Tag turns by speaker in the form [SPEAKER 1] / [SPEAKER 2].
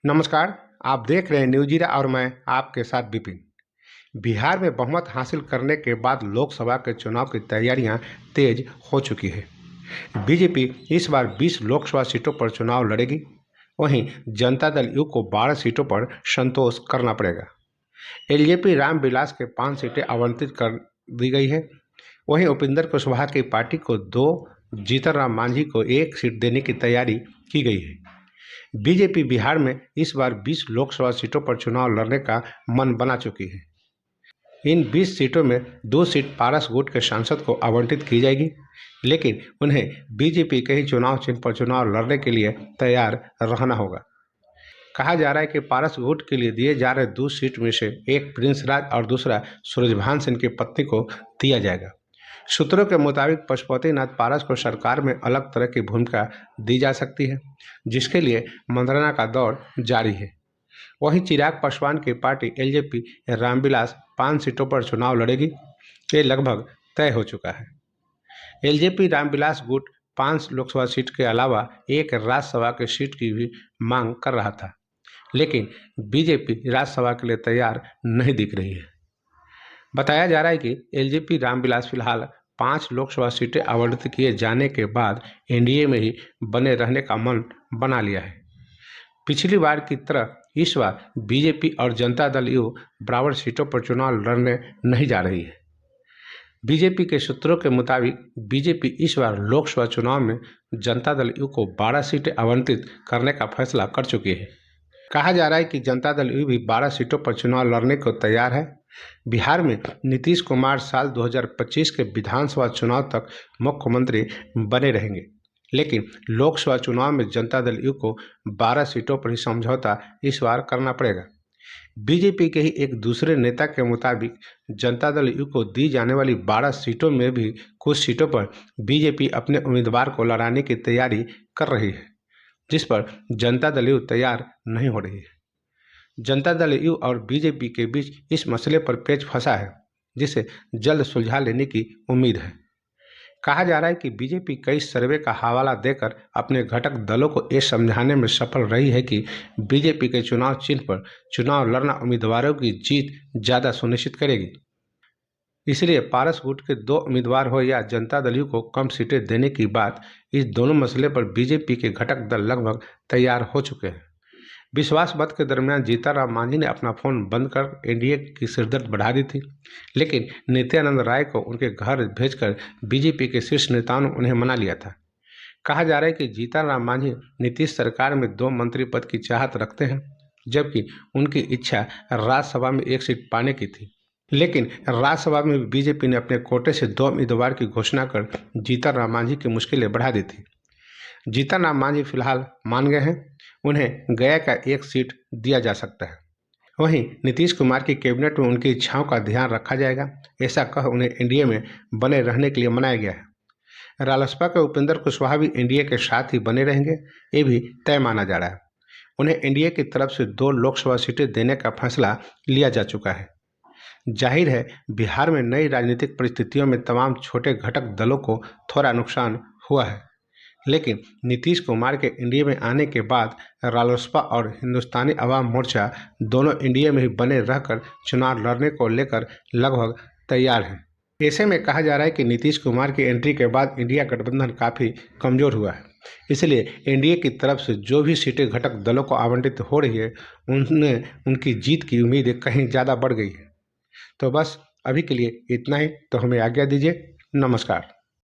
[SPEAKER 1] नमस्कार। आप देख रहे हैं न्यूज़ जीरा और मैं आपके साथ विपिन। बिहार में बहुमत हासिल करने के बाद लोकसभा के चुनाव की तैयारियां तेज हो चुकी है। बीजेपी इस बार 20 लोकसभा सीटों पर चुनाव लड़ेगी। वहीं जनता दल यू को 12 सीटों पर संतोष करना पड़ेगा। एलजेपी रामविलास के 5 सीटें आवंटित कर दी गई है। वहीं उपेंद्र कुशवाहा की पार्टी को 2, जीतन राम मांझी को 1 सीट देने की तैयारी की गई है। बीजेपी बिहार में इस बार 20 लोकसभा सीटों पर चुनाव लड़ने का मन बना चुकी है। इन 20 सीटों में 2 सीट पारस गुट के सांसद को आवंटित की जाएगी, लेकिन उन्हें बीजेपी के ही चुनाव चिन्ह पर चुनाव लड़ने के लिए तैयार रहना होगा। कहा जा रहा है कि पारस गुट के लिए दिए जा रहे 2 सीट में से एक प्रिंस राज और दूसरा सूरजभान सिंह की पत्नी को दिया जाएगा। सूत्रों के मुताबिक पशुपतिनाथ पारस को सरकार में अलग तरह की भूमिका दी जा सकती है, जिसके लिए मंत्रणा का दौर जारी है। वहीं चिराग पासवान की पार्टी एलजेपी रामविलास 5 सीटों पर चुनाव लड़ेगी, ये लगभग तय हो चुका है। एलजेपी रामविलास गुट 5 लोकसभा सीट के अलावा एक राज्यसभा की सीट की भी मांग कर रहा था, लेकिन बीजेपी राज्यसभा के लिए तैयार नहीं दिख रही है। बताया जा रहा है कि एलजेपी रामविलास फिलहाल 5 लोकसभा सीटें आवंटित किए जाने के बाद एनडीए में ही बने रहने का मन बना लिया है। पिछली बार की तरह इस बार बीजेपी और जनता दल यू बराबर सीटों पर चुनाव लड़ने नहीं जा रही है। बीजेपी के सूत्रों के मुताबिक बीजेपी इस बार लोकसभा चुनाव में जनता दल यू को 12 सीटें आवंटित करने का फैसला कर चुकी है। कहा जा रहा है कि जनता दल यू भी 12 सीटों पर चुनाव लड़ने को तैयार है। बिहार में नीतीश कुमार साल 2025 के विधानसभा चुनाव तक मुख्यमंत्री बने रहेंगे, लेकिन लोकसभा चुनाव में जनता दल यू को 12 सीटों पर ही समझौता इस बार करना पड़ेगा। बीजेपी के ही एक दूसरे नेता के मुताबिक जनता दल यू को दी जाने वाली 12 सीटों में भी कुछ सीटों पर बीजेपी अपने उम्मीदवार को लड़ाने की तैयारी कर रही है, जिस पर जनता दल यू तैयार नहीं हो रही है। जनता दल यू और बीजेपी के बीच इस मसले पर पेच फंसा है, जिसे जल्द सुलझा लेने की उम्मीद है। कहा जा रहा है कि बीजेपी कई सर्वे का हवाला देकर अपने घटक दलों को ये समझाने में सफल रही है कि बीजेपी के चुनाव चिन्ह पर चुनाव लड़ना उम्मीदवारों की जीत ज़्यादा सुनिश्चित करेगी। इसलिए पारस गुट के 2 उम्मीदवार हो या जनता दल यू को कम सीटें देने की बात, इस दोनों मसले पर बीजेपी के घटक दल लगभग तैयार हो चुके हैं। विश्वास मत के दरमियान जीतन राम मांझी ने अपना फोन बंद कर एनडीए की सिरदर्द बढ़ा दी थी, लेकिन नित्यानंद राय को उनके घर भेजकर बीजेपी के शीर्ष नेताओं ने उन्हें मना लिया था। कहा जा रहा है कि जीतन राम मांझी नीतीश सरकार में 2 मंत्री पद की चाहत रखते हैं, जबकि उनकी इच्छा राज्यसभा में 1 सीट पाने की थी, लेकिन राज्यसभा में बीजेपी ने अपने कोटे से 2 उम्मीदवार की घोषणा कर जीतन राम मांझी की मुश्किलें बढ़ा दी थी। जीतन राम मांझी फिलहाल मान गए हैं, उन्हें गया का 1 सीट दिया जा सकता है। वहीं नीतीश कुमार की कैबिनेट में उनकी इच्छाओं का ध्यान रखा जाएगा, ऐसा कह उन्हें एनडीए में बने रहने के लिए मनाया गया है। रालोसपा के उपेंद्र कुशवाहा भी एनडीए के साथ ही बने रहेंगे, ये भी तय माना जा रहा है। उन्हें एनडीए की तरफ से 2 लोकसभा सीटें देने का फैसला लिया जा चुका है। जाहिर है बिहार में नई राजनीतिक परिस्थितियों में तमाम छोटे घटक दलों को थोड़ा नुकसान हुआ है, लेकिन नीतीश कुमार के एनडीए में आने के बाद रालोसपा और हिंदुस्तानी अवाम मोर्चा दोनों एनडीए में ही बने रहकर चुनाव लड़ने को लेकर लगभग तैयार हैं। ऐसे में कहा जा रहा है कि नीतीश कुमार की एंट्री के बाद इंडिया गठबंधन काफ़ी कमज़ोर हुआ है, इसलिए एनडीए की तरफ से जो भी सीटें घटक दलों को आवंटित हो रही है, उनमें उनकी जीत की उम्मीद कहीं ज़्यादा बढ़ गई है। तो बस अभी के लिए इतना ही। तो हमें आज्ञा दीजिए। नमस्कार।